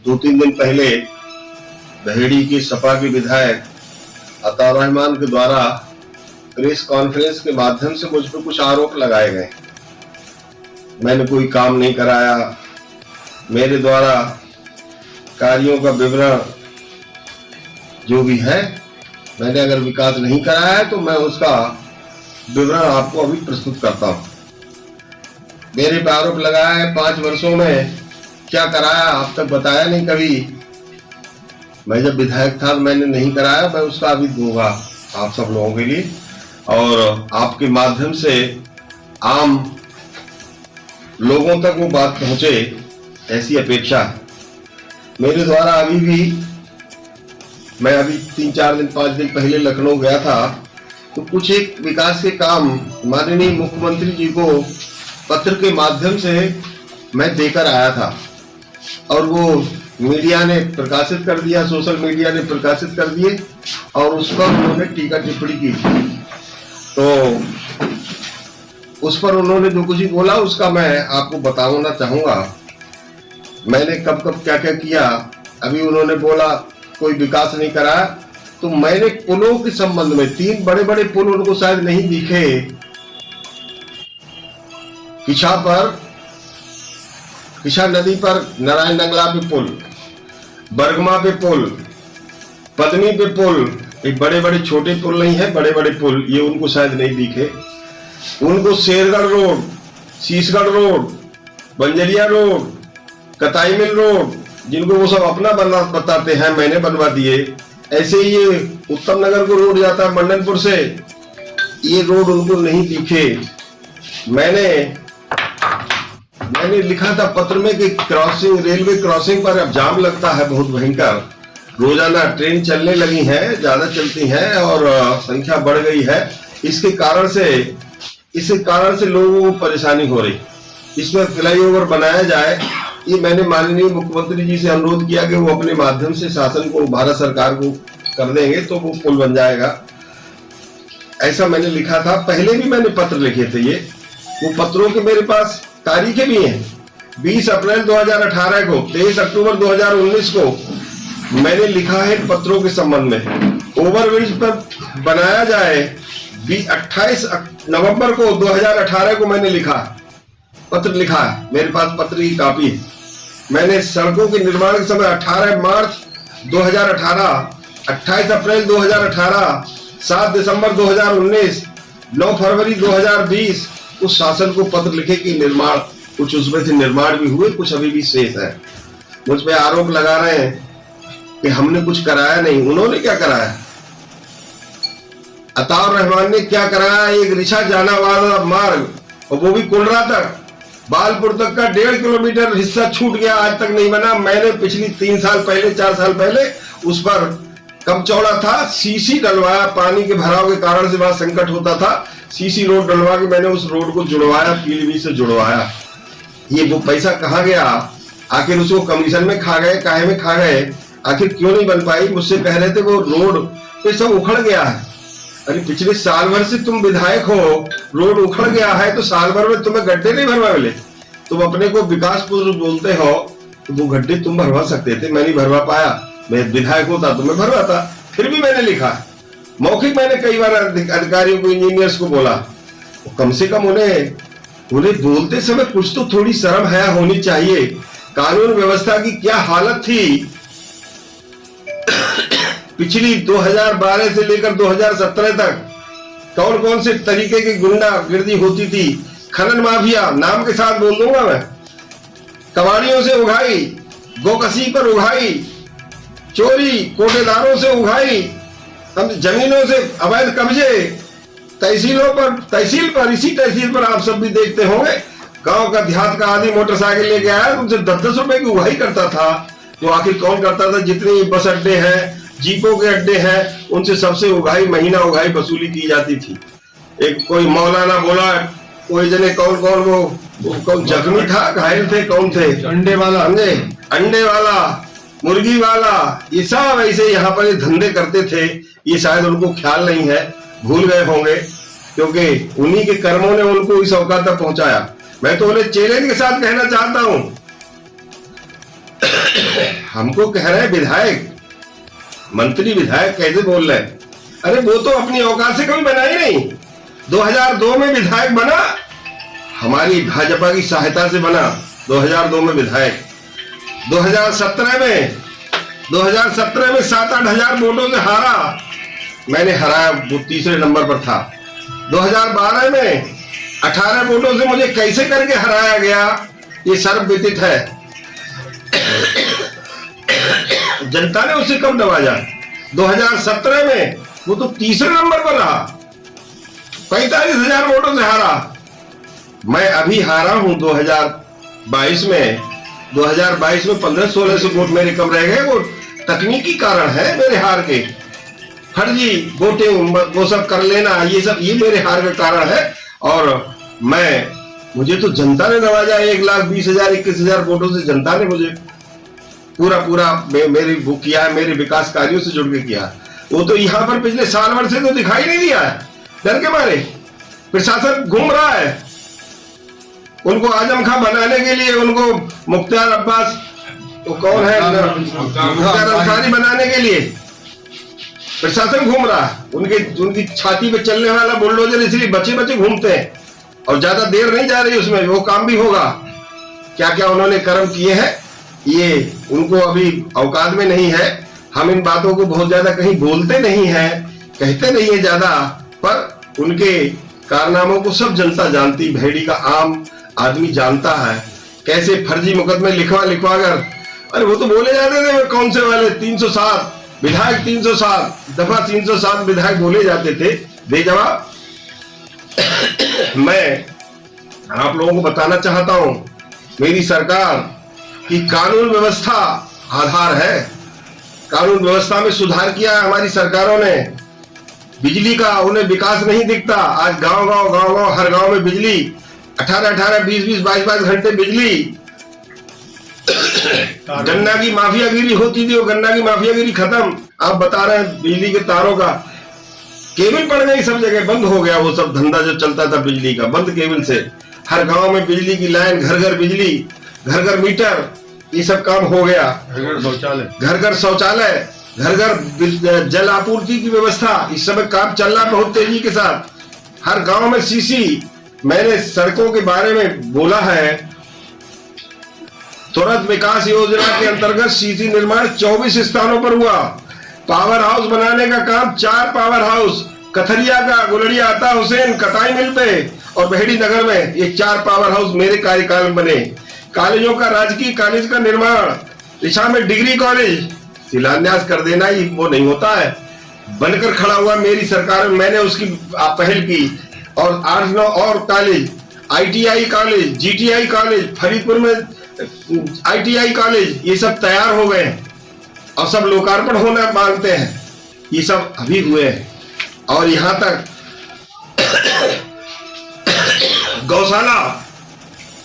2-3 दिन पहले दहेड़ी की सपा के विधायक अताउर रहमान के द्वारा प्रेस कॉन्फ्रेंस के माध्यम से मुझ पर कुछ आरोप लगाए गए। मैंने कोई काम नहीं कराया, मेरे द्वारा कार्यों का विवरण जो भी है, मैंने अगर विकास नहीं कराया है तो मैं उसका विवरण आपको अभी प्रस्तुत करता हूं। मेरे पे आरोप लगाया है 5 वर्षों में क्या कराया, अब तक बताया नहीं कभी। मैं जब विधायक था मैंने नहीं कराया, मैं उसका अभी दूंगा आप सब लोगों के लिए, और आपके माध्यम से आम लोगों तक वो बात पहुंचे ऐसी अपेक्षा है। मेरे द्वारा अभी भी, मैं अभी 3-4 दिन 5 दिन पहले लखनऊ गया था, तो कुछ एक विकास के काम माननीय मुख्यमंत्री जी को पत्र के माध्यम से मैं देकर आया था, और वो मीडिया ने प्रकाशित कर दिया, सोशल मीडिया ने प्रकाशित कर दिए, और उस पर उन्होंने टीका टिप्पणी की। तो उस पर उन्होंने जो कुछ ही बोला उसका मैं आपको बताना चाहूंगा। मैंने कब कब क्या क्या किया। अभी उन्होंने बोला कोई विकास नहीं कराया, तो मैंने पुलों के संबंध में 3 बड़े बड़े पुल उनको शायद नहीं दिखे। किछा नदी पर नारायण नंगला पे पुल, बरगमा पे पुल, पदनी पे पुल, एक बड़े बड़े छोटे पुल नहीं है, बड़े बड़े पुल, ये उनको शायद नहीं दिखे। उनको Shergarh road, Shishgarh road, Banjaria road, Katai mill road, जिनको वो सब अपना बना बताते हैं, मैंने बनवा दिए। ऐसे ही ये उत्तम नगर को रोड जाता है मंडनपुर से, ये रोड उनको नहीं दिखे। मैंने लिखा था पत्र में कि क्रॉसिंग, रेलवे क्रॉसिंग पर अब जाम लगता है बहुत भयंकर। रोजाना ट्रेन चलने लगी हैं, ज्यादा चलती हैं और संख्या बढ़ गई है। इसके कारण से लोगों को परेशानी हो रही। इसमें फ्लाईओवर बनाया जाए, ये मैंने माननीय मुख्यमंत्री जी से अनुरोध किया कि वो अपने माध्यम से शासन को, भारत सरकार को कर देंगे तो वो पुल बन जाएगा। ऐसा मैंने लिखा था। पहले भी मैंने पत्र लिखे थे, ये वो पत्रों के मेरे पास तारीखें भी हैं। 20 अप्रैल 2018 को, 23 अक्टूबर 2019 को मैंने लिखा है पत्रों के संबंध में। ओवरब्रिज पर बनाया जाए, 28 नवंबर को 2018 को मैंने पत्र लिखा है, मेरे पास पत्र की कॉपी है। मैंने सड़कों के निर्माण के समय 18 मार्च 2018, 28 अप्रैल 2018, 7 दिसंबर 2019, 9 फरवरी 2020 उस शासन को पत्र लिखे कि निर्माण, कुछ उसमें से निर्माण भी हुए, कुछ अभी भी शेष है। मुझ पे आरोप लगा रहे हैं कि हमने कुछ कराया नहीं। उन्होंने क्या कराया? अताउर रहमान ने क्या कराया? एक रिछा जाना वाला मार्ग, और वो भी कुंडरा तक, बालपुर तक का 1.5 किलोमीटर हिस्सा छूट गया, आज तक नहीं बना। मैंने पिछली 3 साल पहले, 4 साल पहले उस पर कम चौड़ा था, सीसी डलवाया। पानी के भराव के कारण से वहां संकट होता था, सीसी रोड डलवा के मैंने उस रोड को जुड़वाया, पीलीभीत से जुड़वाया। ये वो पैसा कहाँ गया? आखिर उसको कमीशन में खा गए, काहे में खा गए? आखिर क्यों नहीं बन पाई? मुझसे कह रहे थे वो रोड पे सब उखड़ गया है। अरे पिछले साल भर से तुम विधायक हो, रोड उखड़ गया है तो साल भर में तुम्हें गड्ढे नहीं भरवा मिले? तुम अपने को विकास पुरुष बोलते हो, तो वो गड्ढे तुम भरवा सकते थे, मैं नहीं भरवा पाया। मैं विधायक होता तो मैं भरवाता। फिर भी मैंने लिखा, मौखिक मैंने कई बार अधिकारियों को, इंजीनियर्स को बोला। कम से कम उन्हें बोलते समय कुछ तो थोड़ी शर्म हया होनी चाहिए। कानून व्यवस्था की क्या हालत थी पिछली 2012 से लेकर 2017 तक, कौन कौन से तरीके की गुंडागिर्दी होती थी। खनन माफिया, नाम के साथ बोल दूंगा मैं, कबाड़ियों से उघाई, गोकसी पर उघाई, चोरी कोटेदारों से उघाई, जमीनों से अवैध कब्जे, तहसील पर, इसी तहसील पर आप सब भी देखते होंगे, गांव का देहात का आदमी मोटरसाइकिल लेके आया, उनसे 10-10 रुपए की उघाई करता था। तो आखिर कौन करता था? जितने बस अड्डे हैं, जीपों के अड्डे हैं, उनसे सबसे उघाई, महीना उघाई वसूली की जाती थी। एक कोई मौलाना बोला, कोई जने कौन जख्मी था, घायल थे, कौन थे? अंडे वाला, मुर्गी वाला, ये सब ऐसे यहाँ पर ये धंधे करते थे। ये शायद उनको ख्याल नहीं है, भूल गए होंगे, क्योंकि उन्हीं के कर्मों ने उनको इस औकात तक पहुंचाया। मैं तो उन्हें चैलेंज के साथ कहना चाहता हूं हमको कह रहे हैं विधायक, मंत्री विधायक कैसे बोल रहे हैं? अरे वो तो अपनी औकात से कभी बना ही नहीं। 2002 में विधायक बना, हमारी भाजपा की सहायता से बना 2002 में विधायक। 2017 में 7-8 हजार वोटों से हारा, मैंने हराया, वो तीसरे नंबर पर था। 2012 में 18 वोटों से मुझे कैसे करके हराया गया, ये सर्वविदित है। जनता ने उसे कब नवाजा? 2017 में वो तो तीसरे नंबर पर रहा, 45,000 वोटों से हारा। मैं अभी हारा हूं 2022 में। 2022 में 1500-1600 वोट मेरे कम रह गए। वो तकनीकी कारण है मेरे हार के, फर्जी वोटिंग वो सब कर लेना, ये मेरे हार का कारण है। और मुझे तो जनता ने नवाजा, 1,20,000 21,000 वोटों से जनता ने मुझे पूरा मेरी वो किया है, मेरे विकास कार्यों से जुड़ के किया। वो तो यहाँ पर पिछले साल भर से तो दिखाई नहीं दिया है, डर के मारे प्रशासन घूम रहा है। उनको आजम खां बनाने के लिए, उनको मुख्तार अब्बास, वो कौन है, मुख्तार अंसारी बनाने के लिए प्रशासन घूम रहा है। उनकी छाती पे चलने वाला बुलडोजर इसलिए बचे घूमते हैं, और ज्यादा देर नहीं जा रही उसमें, वो काम भी होगा। क्या क्या उन्होंने कर्म किए हैं, ये उनको अभी औकात में नहीं है। हम इन बातों को बहुत ज्यादा कहीं बोलते नहीं है, कहते नहीं है ज्यादा, पर उनके कारनामों को सब जनता जानती, भेड़ी का आम आदमी जानता है। कैसे फर्जी मुकदमे लिखवा कर, अरे वो तो बोले जाते थे कौन से वाले 307 विधायक, 307 दफा 307 विधायक बोले जाते थे बेजवाब। मैं आप लोगों को बताना चाहता हूं, मेरी सरकार की कानून व्यवस्था आधार है। कानून व्यवस्था में सुधार किया है हमारी सरकारों ने। बिजली का उन्हें विकास नहीं दिखता, आज गांव हर गांव में बिजली, 18-18, 20-20, 22-22 घंटे बिजली। गन्ना की माफियागिरी होती थी, वो गन्ना की माफियागिरी खत्म। आप बता रहे हैं बिजली के तारों का केबल पड़ गई, सब जगह बंद हो गया। वो सब धंधा जो चलता था बिजली का, बंद केबल से। हर गांव में बिजली की लाइन, घर घर बिजली, घर घर मीटर, ये सब काम हो गया। घर घर शौचालय, घर घर जल आपूर्ति की व्यवस्था, इस समय काम चल रहा बहुत तेजी के साथ। हर गांव में सीसी। मैंने सड़कों के बारे में बोला है, तुरंत विकास योजना के अंतर्गत सीसी निर्माण 24 स्थानों पर हुआ। पावर हाउस बनाने का काम 4 पावर हाउस, कथरिया का, गुलड़िया, आता हुसैन, कटाई मिल पे और बहेड़ी नगर में, ये 4 पावर हाउस मेरे कार्यकाल में बने। कॉलेजों का, राजकीय कॉलेज का निर्माण, दिशा में डिग्री कॉलेज, शिलान्यास कर देना ही वो नहीं होता है, बनकर खड़ा हुआ मेरी सरकार में। मैंने उसकी पहल की। और 8-9 और college, ITI college, GTI college, Faridpur में ITI कॉलेज, ये सब तैयार हो गए और सब लोकार्पण होना मांगते हैं। ये सब अभी हुए हैं। और यहां तक गौशाला,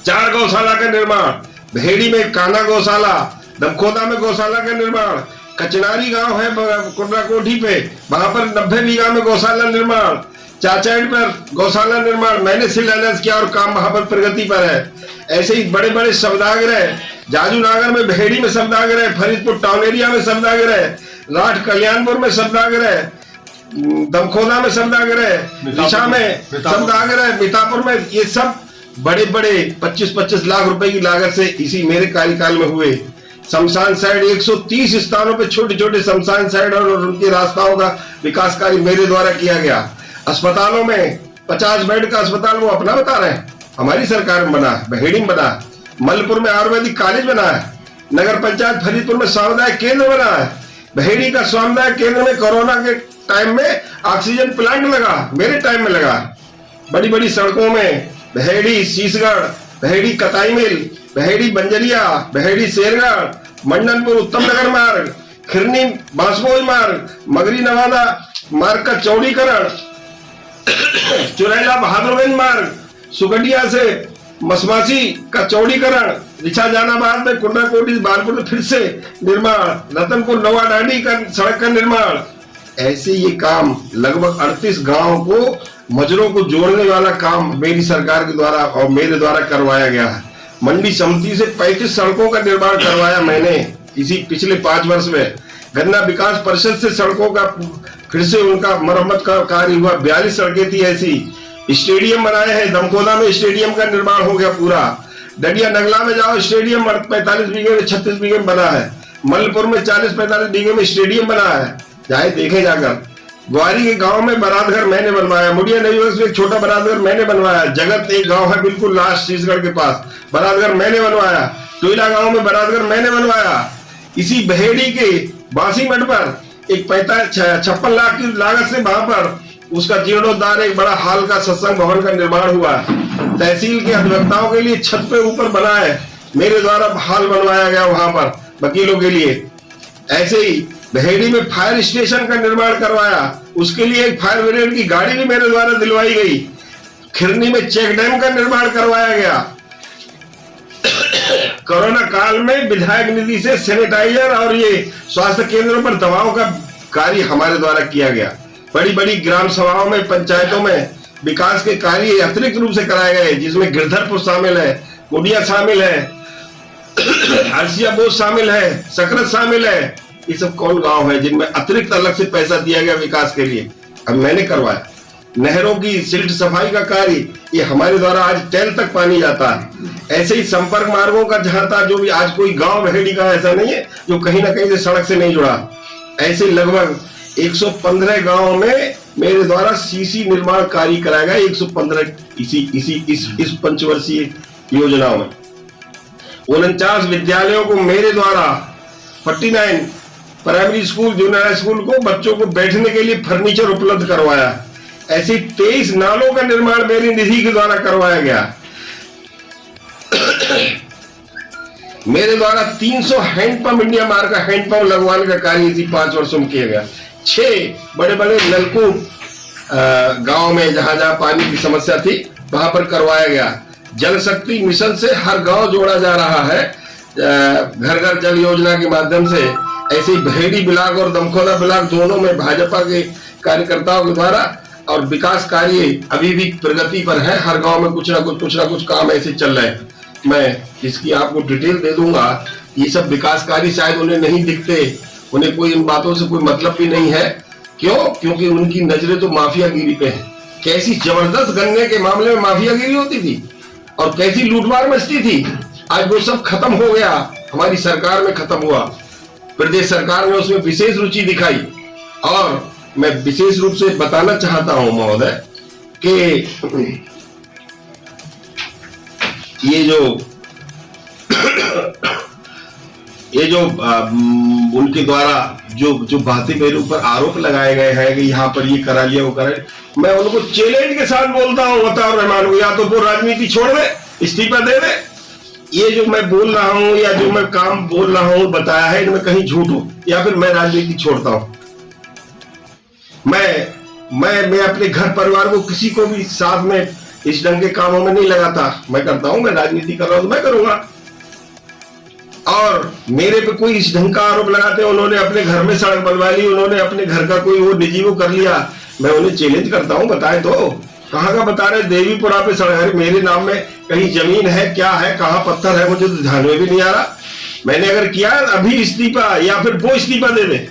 4 गौशाला का निर्माण, भेड़ी में कान्हा गौशाला, दमखोदा में गौशाला का निर्माण, कचनारी गांव है कुर्रा कोठी पे, वहां पर 90 बीघा में गौशाला निर्माण, चाचाइड पर गौशाला निर्माण मैंने शिलान्यास किया और काम वहां पर प्रगति पर है। ऐसे ही बड़े बड़े शब्दाग्रह, जाजूनागर में, भेड़ी में शब्दाग्रह, फरीदपुर टाउन एरिया में शब्दाग्रह, राठ कल्याणपुर में शब्दाग्रह, दमखोदा में शब्दाग्रह, दिशा में शब्दाग्रह, मितापुर में, ये सब बड़े बड़े 25-25 लाख रुपए की लागत से इसी मेरे कार्यकाल में हुए। शमशान साइड 130 स्थानों पे छोटे छोटे शमशान साइड और उनके रास्ताओं का विकास कार्य मेरे द्वारा किया गया। अस्पतालों में 50 बेड का अस्पताल वो अपना बता रहे हैं, हमारी सरकार में बना है। बहेड़ी में बना है, मलपुर में आयुर्वेदिक कॉलेज बना है, नगर पंचायत फरीदपुर में सामुदायिक केंद्र बना है, बहेड़ी का सामुदायिक केंद्र में कोरोना के टाइम में ऑक्सीजन प्लांट लगा, मेरे टाइम में लगा। बड़ी बड़ी सड़कों में बहेड़ी शीशगढ़, बहेड़ी कताई मिल, बहेड़ी बंजरिया, बहेड़ी शेरगढ़, मंडनपुर उत्तम नगर मार्ग, खिरनी बांसबोई मार्ग, मगरी नवादा मार्ग का चौड़ीकरण, चुरैला बहादुरगंज मार्ग, सुगटिया से मसमासी का चौड़ीकरण, रिछा जहानाबाद में कुंडा कोटी बालपुर में फिर से निर्माण, रतनपुर नवा डांडी का सड़क का निर्माण। ऐसे ये काम लगभग 38 गांवों को, मजरों को जोड़ने वाला काम मेरी सरकार के द्वारा और मेरे द्वारा करवाया गया है। मंडी समिति से 35 सड़कों का निर्माण करवाया मैंने इसी पिछले 5 वर्ष में गन्ना विकास परिषद से सड़कों का फिर से उनका मरम्मत का कार्य हुआ। 42 सड़कें थी ऐसी। स्टेडियम बनाए हैं, दमकोदा में स्टेडियम का निर्माण हो गया पूरा। डडिया नगला में जाओ, स्टेडियम 45 बीघे में 36 बीघे में बना है। मल्लपुर में 40-45 बीघे में स्टेडियम बना है, चाहे देखे जाकर। ग्वारी के गांव में बारात घर मैंने बनवाया। मुड़िया नवीवर्ष में एक छोटा बारात घर मैंने बनवाया। जगत एक गांव है बिल्कुल लास्ट छत्तीसगढ़ के पास, बारात घर मैंने बनवाया। टोयला गांव में बारात घर मैंने बनवाया। इसी बहेड़ी के बासीमठ पर एक 56 लाख की लागत से वहां पर उसका जीर्णोद्धार, एक बड़ा हाल का सत्संग भवन का निर्माण हुआ। तहसील के अधिवक्ताओं के लिए छत पे ऊपर बना है, मेरे द्वारा हाल बनवाया गया वहां पर वकीलों के लिए। ऐसे ही बहेड़ी में फायर स्टेशन का निर्माण करवाया, उसके लिए एक फायर ब्रिगेड की गाड़ी भी मेरे द्वारा दिलवाई गई। खिरनी में चेक डैम का निर्माण करवाया गया। कोरोना काल में विधायक निधि से सैनिटाइजर और ये स्वास्थ्य केंद्रों पर दवाओं का कार्य हमारे द्वारा किया गया। बड़ी बड़ी ग्राम सभाओं में, पंचायतों में विकास के कार्य अतिरिक्त रूप से कराए गए, जिसमें गिरधरपुर शामिल है, मुड़िया शामिल है, हरसिया बोझ शामिल है, सकरत शामिल है। ये सब कौन गांव है जिनमें अतिरिक्त अलग से पैसा दिया गया विकास के लिए? अब मैंने करवाया। नहरों की सिल्ट सफाई का कार्य, ये हमारे द्वारा आज टैल तक पानी जाता है। ऐसे ही संपर्क मार्गों का जहां था, जो भी आज कोई गांव बहेड़ी का ऐसा नहीं है जो कहीं ना कहीं से सड़क से नहीं जुड़ा। ऐसे लगभग 115 गांव में मेरे द्वारा सीसी निर्माण कार्य कराया गया। 115 इस पंचवर्षीय योजनाओं में 49 विद्यालयों को मेरे द्वारा 49 primary school, junior high school को बच्चों को बैठने के लिए फर्नीचर उपलब्ध करवाया। ऐसे 23 नालों का निर्माण मेरी निधि के द्वारा करवाया गया। मेरे द्वारा 300 हैंडपंप, इंडिया मार्क का हैंडपंप लगवाने का कार्य इसी 5 वर्षों में किया गया। 6 बड़े बड़े नलकूप गांव में जहां जहां पानी की समस्या थी वहां पर करवाया गया। जल शक्ति मिशन से हर गांव जोड़ा जा रहा है, घर घर जल योजना के माध्यम से। ऐसे ही बहेड़ी ब्लॉक और दमकोदा ब्लॉक दोनों में भाजपा के कार्यकर्ताओं के द्वारा और विकास कार्य अभी भी प्रगति पर है। हर गांव में कुछ ना कुछ काम ऐसे चल रहे हैं। मैं इसकी आपको डिटेल दे दूंगा। ये सब विकास कार्य शायद उन्हें नहीं दिखते, उन्हें कोई इन बातों से कोई मतलब भी नहीं है। क्यों? क्योंकि उनकी नजरें तो माफियागिरी पे है। कैसी जबरदस्त गन्ने के मामले में माफियागिरी होती थी और कैसी लूटमार मचती थी, आज वो सब खत्म हो गया। हमारी सरकार में खत्म हुआ। प्रदेश सरकार ने उसमें विशेष रुचि दिखाई और मैं विशेष रूप से बताना चाहता हूं महोदय कि ये जो उनके द्वारा जो बातें मेरे ऊपर आरोप लगाए गए हैं कि यहाँ पर ये करा लिया वो करा लिया, मैं उनको चैलेंज के साथ बोलता हूँ अताउर रहमान को, या तो वो राजनीति छोड़ दे, इस्तीफा दे दे। ये जो मैं बोल रहा हूँ या जो मैं काम बोल रहा हूँ बताया है, इनमें कहीं झूठ हो, या फिर मैं राजनीति छोड़ता हूँ। मैं अपने घर परिवार को किसी को भी साथ में इस ढंग के कामों में नहीं लगाता। मैं करता हूं, मैं राजनीति कर रहा हूं तो मैं करूंगा। और मेरे पे कोई इस ढंग का आरोप लगाते हैं, उन्होंने अपने घर में सड़क बनवा ली, उन्होंने अपने घर का कोई वो निजी वो कर लिया, मैं उन्हें चैलेंज करता हूं, बताए तो कहां का बता रहे? देवीपुरा पे सड़क है, मेरे नाम में कहीं जमीन है, क्या है, कहां पत्थर है, मुझे तो ध्यान में भी नहीं आ रहा। मैंने अगर किया अभी इस्तीफा, या फिर वो इस्तीफा दे दे,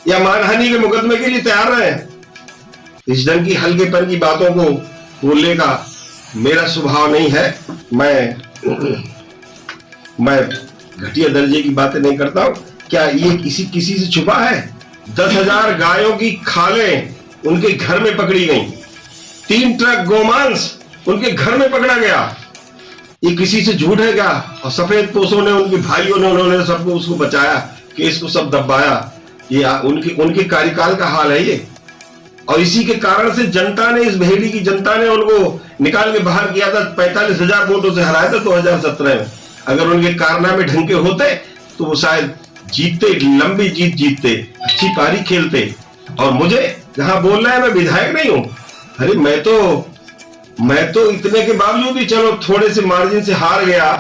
या मानहानि के मुकदमे के लिए तैयार रहे। इस ढंग की हल्केपन की बातों को बोलने का मेरा स्वभाव नहीं है। मैं घटिया दर्जे की बातें नहीं करता हूं। क्या ये किसी से छुपा है? 10,000 गायों की खालें उनके घर में पकड़ी गई, 3 ट्रक गोमांस उनके घर में पकड़ा गया। ये किसी से झूठ है क्या? और सफेद पोषों ने, उनके भाइयों ने, उन्होंने सबको उसको बचाया, केस को सब दबाया। ये उनके कार्यकाल का हाल है ये। और इसी के कारण से जनता ने, इस बहेड़ी की जनता ने उनको निकाल के बाहर किया था। 45,000 वोटों से हराया था 2017 में। अगर उनके कारनामे ढंग के होते तो वो शायद जीतते, लंबी जीत जीतते, अच्छी पारी खेलते। और मुझे जहां बोल रहे हैं मैं विधायक नहीं हूं। अरे मैं तो इतने के बावजूद भी चलो थोड़े से मार्जिन से हार गया,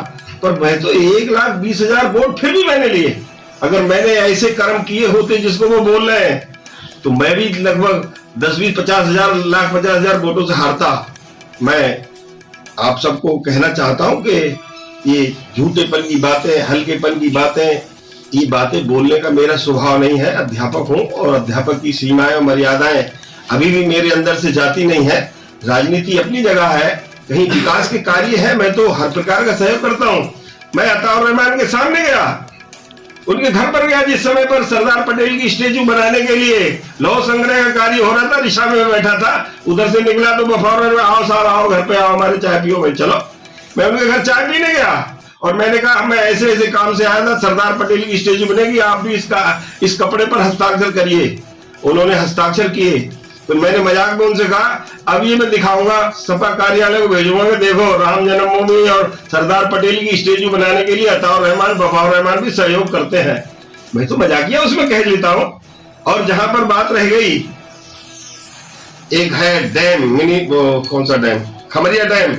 पर मैं तो 1,20,000 वोट फिर भी मैंने लिए। अगर मैंने ऐसे कर्म किए होते जिसको वो बोल रहे हैं, तो मैं भी लगभग 10-20-50,000 वोटों से हारता। मैं आप सबको कहना चाहता हूं कि ये झूठेपन की बातें, हल्केपन की बातें ये बातें बोलने का मेरा स्वभाव नहीं है। अध्यापक हूं और अध्यापक की सीमाएं और मर्यादाएं अभी भी मेरे अंदर से जाती नहीं है। राजनीति अपनी जगह है, कहीं विकास के कार्य है, मैं तो हर प्रकार का सहयोग करता हूं। मैं अताउर रहमान के सामने गया, उनके घर पर गया जिस समय पर सरदार पटेल की स्टेच्यू बनाने के लिए लौह संग्रह का कार्य हो रहा था। रिक्शा में बैठा था, उधर से निकला तो बफौर में, आओ साहब आओ, घर पे आओ, हमारे चाय पियो। भाई चलो, मैं उनके घर चाय पीने गया और मैंने कहा मैं ऐसे ऐसे काम से आया था, सरदार पटेल की स्टेच्यू बनेगी, आप भी इस कपड़े पर हस्ताक्षर करिए। उन्होंने हस्ताक्षर किए। तो मैंने मजाक में उनसे कहा अब ये मैं दिखाऊंगा, सपा कार्यालय को भेजूंगा, देखो राम जन्मभूमि और सरदार पटेल की स्टेच्यू बनाने के लिए अताउर रहमान बफौर रहमान भी सहयोग करते हैं। मैं तो मजाकिया उसमें कह लेता हूं। और जहां पर बात रह गई, एक है डैम, मिनी कौन सा डैम, खमरिया डैम,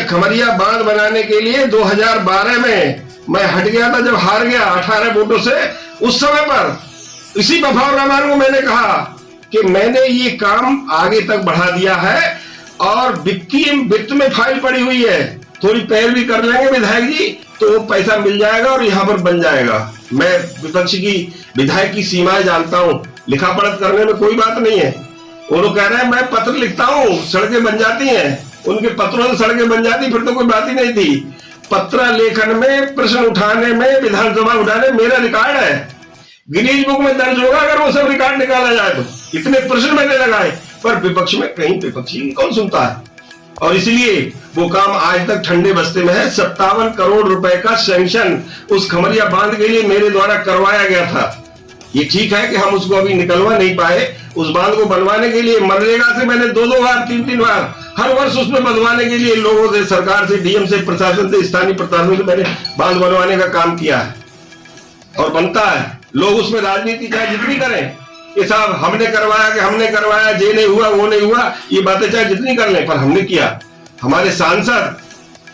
खमरिया बांध बनाने के लिए 2012 में मैं हट गया था जब हार गया 18 वोटों से। उस समय पर इसी बफौर रहमान को मैंने कहा कि मैंने ये काम आगे तक बढ़ा दिया है और वित्त में फाइल पड़ी हुई है, थोड़ी पैरवी कर लेंगे विधायक जी तो वो पैसा मिल जाएगा और यहाँ पर बन जाएगा। मैं विपक्ष की विधायक की सीमाएं जानता हूँ, लिखा पढ़त करने में कोई बात नहीं है। वो लोग कह रहे हैं मैं पत्र लिखता हूँ सड़कें बन जाती हैं, उनके पत्रों से सड़कें बन जाती, फिर तो कोई बात ही नहीं थी। पत्र लेखन में, प्रश्न उठाने में, विधानसभा उठाने मेरा रिकॉर्ड है, गिनीज बुक में दर्ज होगा अगर वो सब रिकॉर्ड निकाला जाए तो। इतने प्रश्न मैंने लगाए, पर विपक्ष में कहीं विपक्षी कौन सुनता है। और इसलिए वो काम आज तक ठंडे बस्ते में है। 57 करोड़ रुपए का सैंक्शन उस खमरिया बांध के लिए मेरे द्वारा करवाया गया था। ये ठीक है कि हम उसको अभी निकलवा नहीं पाए। उस बांध को बनवाने के लिए मनरेगा से मैंने 2-2 बार 3-3 बार हर वर्ष उसमें बनवाने के लिए लोगों से, सरकार से, डीएम से, प्रशासन से, स्थानीय प्रशासन से मैंने बांध बनवाने का काम किया है और बनता है। लोग उसमें राजनीति चाहे जितनी करें कि साहब हमने करवाया कि हमने करवाया, ये नहीं हुआ वो नहीं हुआ, ये बातें चाहे जितनी कर लें, पर हमने किया। हमारे सांसद,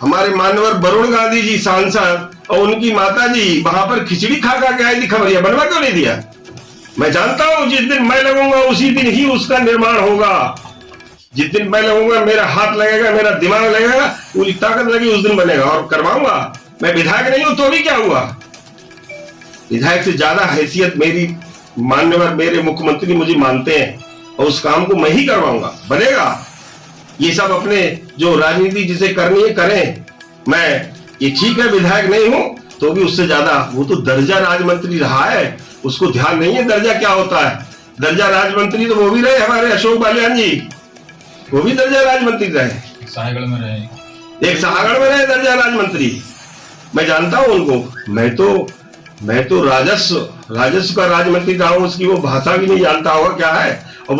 हमारे मानवर वरुण गांधी जी सांसद और उनकी माता जी वहां पर खिचड़ी खा के आई थी, खमरिया बनवा क्यों नहीं दिया? मैं जानता हूं जिस दिन मैं लगूंगा उसी दिन ही उसका निर्माण होगा। जिस दिन मैं लगूंगा, मेरा हाथ लगेगा, मेरा दिमाग लगेगा, पूरी ताकत लगी, उस दिन बनेगा और करवाऊंगा। मैं विधायक नहीं हूं तो भी क्या हुआ, विधायक से ज्यादा हैसियत मेरी मान्यवर मेरे मुख्यमंत्री मुझे मानते हैं और उस काम को मैं ही करवाऊंगा, बनेगा। ये सब अपने जो राजनीति जिसे करनी है करें। मैं ये ठीक है विधायक नहीं हूं तो भी उससे ज्यादा, वो तो दर्जा राजमंत्री रहा है, उसको ध्यान नहीं है दर्जा क्या होता है। दर्जा राजमंत्री तो वो भी रहे हमारे अशोक बालियान जी, वो भी दर्जा राजमंत्री रहे, सहागढ़ में रहे, एक सहागढ़ में रहे दर्जा राजमंत्री। मैं जानता हूं उनको। मैं तो राजस्व का राजमंत्री रहा हूं, उसकी वो भाषा भी नहीं जानता होगा क्या है। और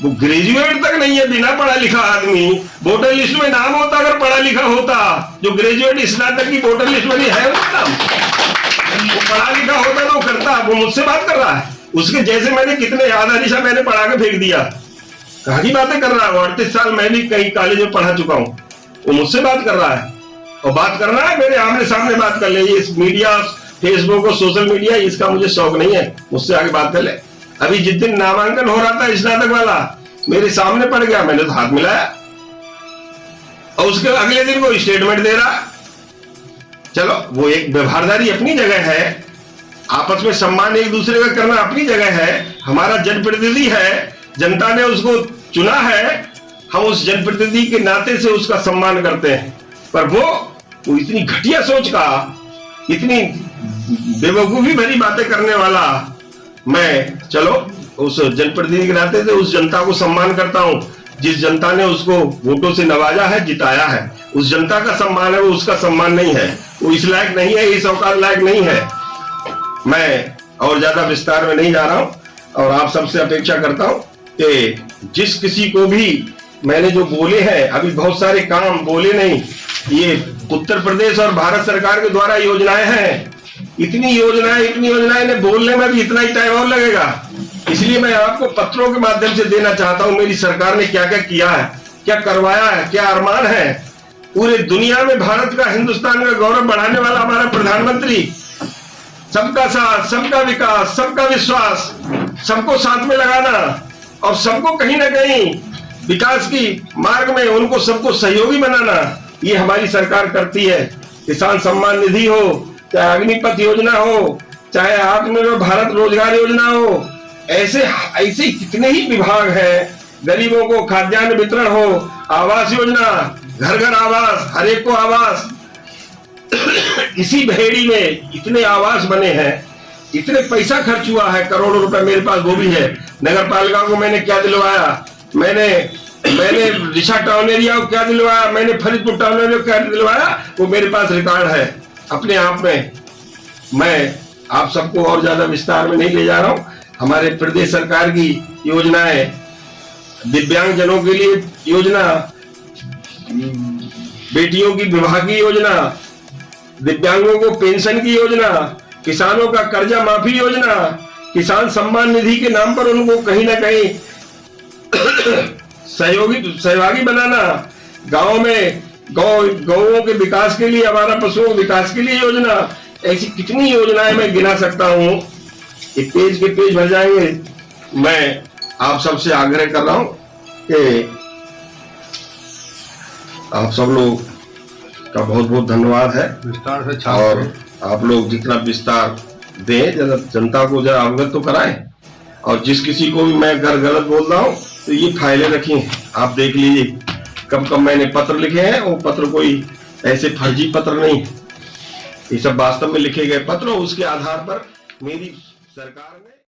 वो ग्रेजुएट तक नहीं है, बिना पढ़ा लिखा आदमी। वोटर लिस्ट में नाम होता अगर पढ़ा लिखा होता, जो ग्रेजुएट स्नातक की वोटर लिस्ट में है उसका नाम, वो पढ़ा लिखा होता तो करता। वो मुझसे बात कर रहा है, उसके जैसे मैंने कितने आधा निशा मैंने पढ़ा के फेंक दिया। कहाँ की बातें कर रहा है? 38 साल मैं भी कई कॉलेज में पढ़ा चुका हूँ। वो मुझसे बात कर रहा है और बात करना है मेरे आमने सामने बात कर ले। इस मीडिया, फेसबुक और सोशल मीडिया, इसका मुझे शौक नहीं है, मुझसे आगे बात कर ले। अभी जिस दिन नामांकन हो रहा था स्नातक वाला, मेरे सामने पड़ गया, मैंने तो हाथ मिलाया और उसके अगले दिन वो स्टेटमेंट दे रहा। चलो वो एक व्यवहारदारी अपनी जगह है, आपस में सम्मान एक दूसरे का करना अपनी जगह है। हमारा जनप्रतिनिधि है, जनता ने उसको चुना है, हम उस जनप्रतिनिधि के नाते से उसका सम्मान करते हैं। पर वो इतनी घटिया सोच का, इतनी बेवकूफी भरी बातें करने वाला, मैं चलो उस जनप्रतिनिधि के नाते से उस जनता को सम्मान करता हूं जिस जनता ने उसको वोटों से नवाजा है, जिताया है। उस जनता का सम्मान है, वो उसका सम्मान नहीं है, वो इस लायक नहीं है, इस औकात लायक नहीं है। मैं और ज्यादा विस्तार में नहीं जा रहा हूं और आप सबसे अपेक्षा करता हूं कि जिस किसी को भी मैंने जो बोले हैं, अभी बहुत सारे काम बोले नहीं, ये उत्तर प्रदेश और भारत सरकार के द्वारा योजनाएं हैं, इतनी योजनाएं ने बोलने में भी इतना ही टाइम और लगेगा। इसलिए मैं आपको पत्रों के माध्यम से देना चाहता हूं मेरी सरकार ने क्या क्या किया है, क्या करवाया है, क्या अरमान है। पूरे दुनिया में भारत का, हिंदुस्तान का गौरव बढ़ाने वाला हमारा प्रधानमंत्री, सबका साथ, सबका विकास, सबका विश्वास, सबको साथ में लगाना और सबको कहीं ना कहीं विकास की मार्ग में उनको सबको सहयोगी बनाना, ये हमारी सरकार करती है। किसान सम्मान निधि हो, चाहे अग्निपथ योजना हो, चाहे आत्मनिर्भर भारत रोजगार योजना हो, ऐसे ऐसे कितने ही विभाग हैं। गरीबों को खाद्यान्न वितरण हो, आवास योजना, घर घर आवास, हर एक को आवास। इसी बहेड़ी में इतने आवास बने हैं, इतने पैसा खर्च हुआ है, करोड़ों रुपए मेरे पास वो भी है। नगर पालिका को मैंने क्या दिलवाया, मैंने दिशा टाउन एरिया को क्या दिलवाया, मैंने फरीदपुर टाउन एरिया को क्या दिलवाया, वो मेरे पास रिकॉर्ड है अपने आप में। मैं आप सबको और ज्यादा विस्तार में नहीं ले जा रहा हूं। हमारे प्रदेश सरकार की योजनाएं, दिव्यांग जनों के लिए योजना, बेटियों की विवाह की योजना, दिव्यांगों को पेंशन की योजना, किसानों का कर्जा माफी योजना, किसान सम्मान निधि के नाम पर उनको कहीं ना कहीं सहयोगी बनाना, गांव में गौओं के विकास के लिए, हमारा पशुओं के विकास के लिए योजना, ऐसी कितनी योजनाएं मैं गिना सकता हूं, ये पेज के पेज भर जाएंगे। मैं आप सबसे आग्रह कर रहा हूं कि आप सब लोग का बहुत बहुत धन्यवाद है, विस्तार से और आप लोग जितना विस्तार दें, जनता को जरा अवगत तो कराएं। और जिस किसी को भी मैं अगर गलत बोल रहा हूं तो ये फाइलें रखी हैं, आप देख लीजिए कब कब मैंने पत्र लिखे हैं। वो पत्र कोई ऐसे फर्जी पत्र नहीं है, ये सब वास्तव में लिखे गए पत्र, उसके आधार पर मेरी सरकार ने